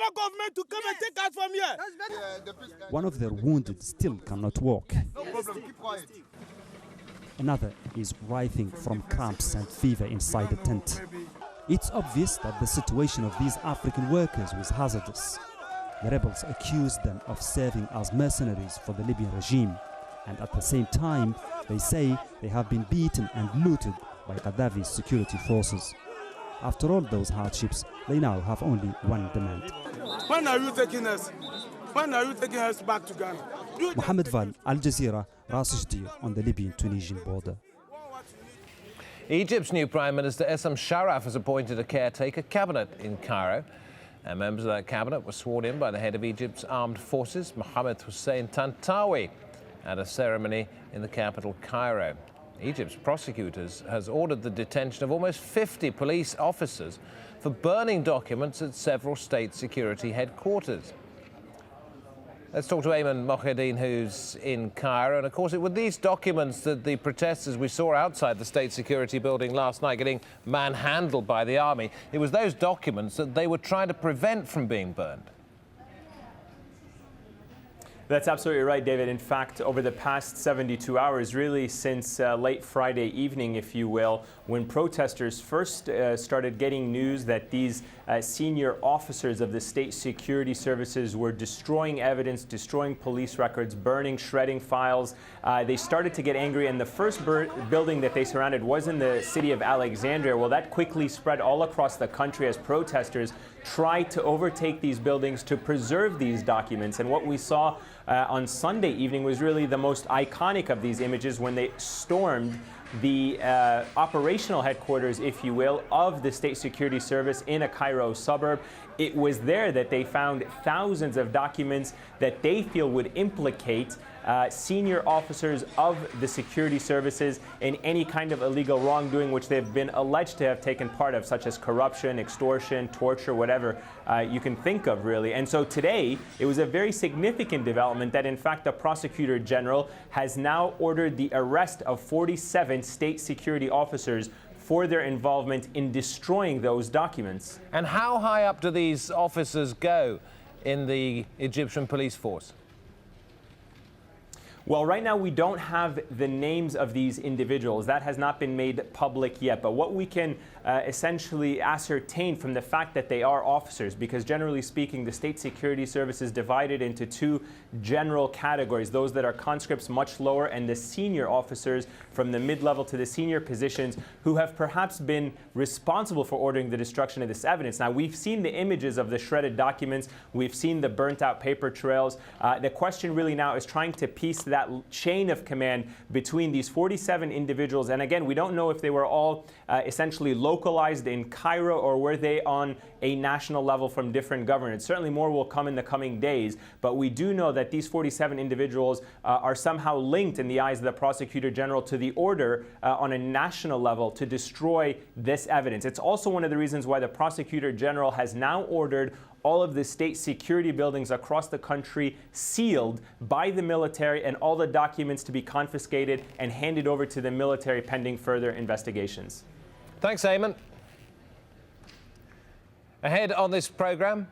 our government to come and take us from here. One of their wounded still cannot walk. No problem, keep quiet. Another is writhing from cramps and fever inside the tent. It's obvious that the situation of these African workers was hazardous. The rebels accused them of serving as mercenaries for the Libyan regime, and at the same time, they say they have been beaten and looted by Gaddafi's security forces. After all those hardships, they now have only one demand. When are you taking us? When are you taking us back to Ghana? Mohammed Val, AlJazeera, Ras Jdir on the Libyan-Tunisian border. Egypt's new Prime Minister Essam Sharaf has appointed a caretaker cabinet in Cairo. And members of that cabinet were sworn in by the head of Egypt's armed forces, Mohammed Hussein Tantawi, at a ceremony in the capital, Cairo. Egypt's prosecutors has ordered the detention of almost 50 police officers for burning documents at several state security headquarters. Let's talk to Ayman Mohyeddin, who's in Cairo. And of course, it were these documents that the protesters we saw outside the state security building last night getting manhandled by the army. It was those documents that they were trying to prevent from being burned. That's absolutely right, David. In fact, over the past 72 hours, really since late Friday evening, if you will, when protesters first started getting news that these senior officers of the state security services were destroying evidence, destroying police records, burning, shredding files, they started to get angry. And the first building that they surrounded was in the city of Alexandria. Well, that quickly spread all across the country as protesters tried to overtake these buildings to preserve these documents. And what we saw on Sunday evening was really the most iconic of these images when they stormed the operational headquarters, if you will, of the State Security Service in a Cairo suburb. It was there that they found thousands of documents that they feel would implicate senior officers of the security services in any kind of illegal wrongdoing which they've been alleged to have taken part of, such as corruption, extortion, torture, whatever you can think of, really. And so today, it was a very significant development that, in fact, the Prosecutor General has now ordered the arrest of 47 state security officers for their involvement in destroying those documents. And how high up do these officers go in the Egyptian police force? Well, right now we don't have the names of these individuals. That has not been made public yet. But what we can essentially ascertain from the fact that they are officers, because generally speaking, the state security service is divided into two general categories, those that are conscripts much lower and the senior officers from the mid-level to the senior positions who have perhaps been responsible for ordering the destruction of this evidence. Now, we've seen the images of the shredded documents. We've seen the burnt out paper trails. The question really now is trying to piece that chain of command between these 47 individuals. And again, we don't know if they were all essentially localized in Cairo or were they on a national level from different governments. Certainly more will come in the coming days, but we do know that these 47 individuals are somehow linked in the eyes of the Prosecutor General to the order on a national level to destroy this evidence. It's also one of the reasons why the Prosecutor General has now ordered all of the state security buildings across the country sealed by the military and all the documents to be confiscated and handed over to the military pending further investigations. Thanks, Ayman. Ahead on this program.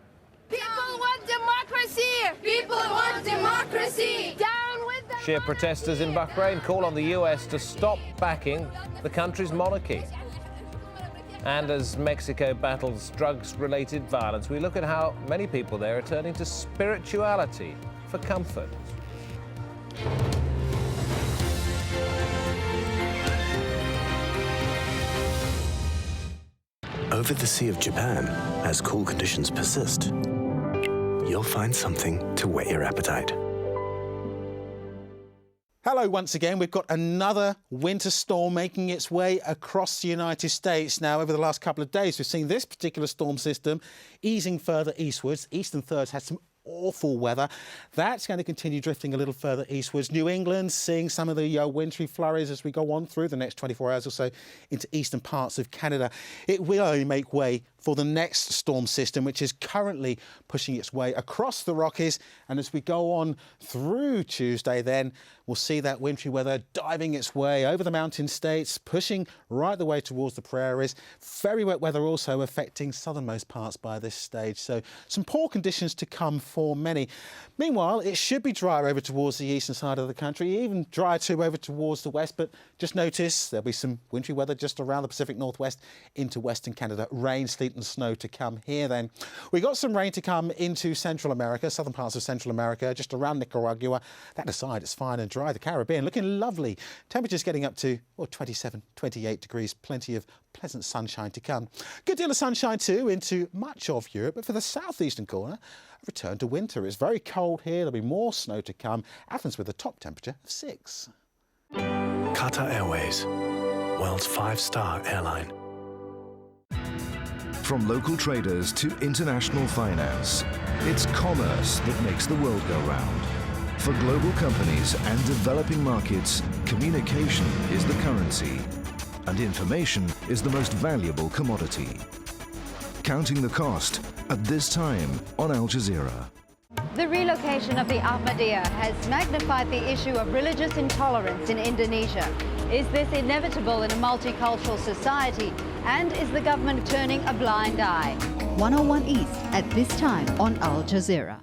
People want democracy! People want democracy! Down with the Shia protesters in Bahrain call on the US to stop backing the country's monarchy. And as Mexico battles drugs-related violence, we look at how many people there are turning to spirituality for comfort. Over the Sea of Japan, as cool conditions persist, you'll find something to whet your appetite. Hello once again. We've got another winter storm making its way across the United States. Now, over the last couple of days, we've seen this particular storm system easing further eastwards. Eastern thirds had some awful weather. That's going to continue drifting a little further eastwards. New England seeing some of the wintry flurries as we go on through the next 24 hours or so into eastern parts of Canada. It will only make way for the next storm system, which is currently pushing its way across the Rockies. And as we go on through Tuesday, then we'll see that wintry weather diving its way over the mountain states, pushing right the way towards the prairies. Very wet weather also affecting southernmost parts by this stage. So some poor conditions to come for many. Meanwhile, it should be drier over towards the eastern side of the country, even drier too over towards the west. But just notice there'll be some wintry weather just around the Pacific Northwest into Western Canada. Rain, sleet and snow to come here then. We got some rain to come into Central America, southern parts of Central America, just around Nicaragua. That aside, it's fine and dry. The Caribbean looking lovely. Temperatures getting up to 27, 28 degrees. Plenty of pleasant sunshine to come. Good deal of sunshine too into much of Europe, but for the southeastern corner, a return to winter. It's very cold here. There'll be more snow to come. Athens with a top temperature of 6. Qatar Airways, world's 5-star airline. From local traders to international finance, it's commerce that makes the world go round. For global companies and developing markets, communication is the currency, and information is the most valuable commodity. Counting the cost at this time on Al Jazeera. The relocation of the Ahmadiyya has magnified the issue of religious intolerance in Indonesia. Is this inevitable in a multicultural society? And is the government turning a blind eye? 101 East at this time on Al Jazeera.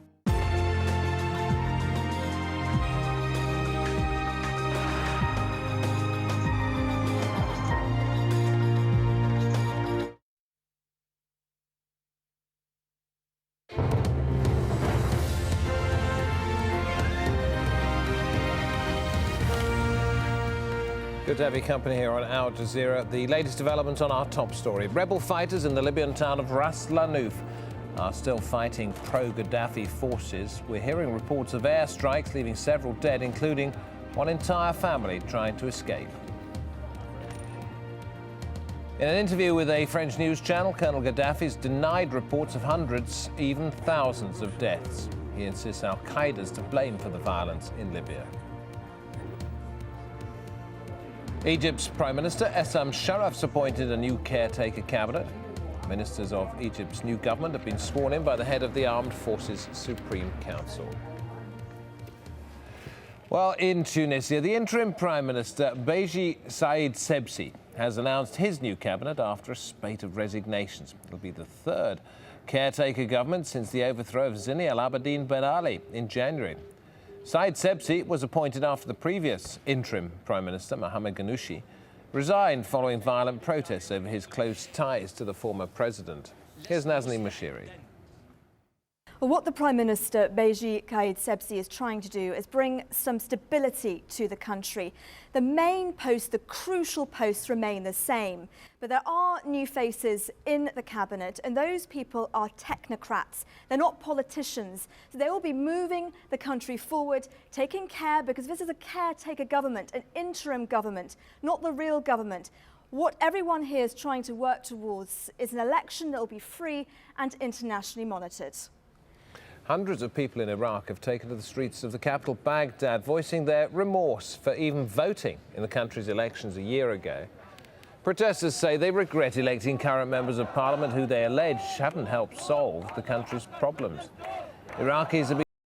Good to have your company here on Al Jazeera. The latest developments on our top story. Rebel fighters in the Libyan town of Ras Lanuf are still fighting pro-Gaddafi forces. We're hearing reports of airstrikes leaving several dead, including one entire family trying to escape. In an interview with a French news channel, Colonel Gaddafi's denied reports of hundreds, even thousands of deaths. He insists Al-Qaeda's to blame for the violence in Libya. Egypt's Prime Minister Essam Sharaf's appointed a new caretaker cabinet. Ministers of Egypt's new government have been sworn in by the head of the Armed Forces Supreme Council. Well, in Tunisia, the interim Prime Minister Beji Said Sebsi has announced his new cabinet after a spate of resignations. It'll be the third caretaker government since the overthrow of Zine El Abidine Ben Ali in January. Said Sebsi was appointed after the previous interim Prime Minister, Mohamed Ghannouchi, resigned following violent protests over his close ties to the former president. Here's Nazanin Moshiri. What the Prime Minister Beji Said Sebsi is trying to do is bring some stability to the country. The main posts, the crucial posts, remain the same, but there are new faces in the cabinet, and those people are technocrats. They're not politicians, so they will be moving the country forward, taking care, because this is a caretaker government, an interim government, not the real government. What everyone here is trying to work towards is an election that will be free and internationally monitored. Hundreds of people in Iraq have taken to the streets of the capital, Baghdad, voicing their remorse for even voting in the country's elections a year ago. Protesters say they regret electing current members of parliament who they allege haven't helped solve the country's problems. Iraqis have been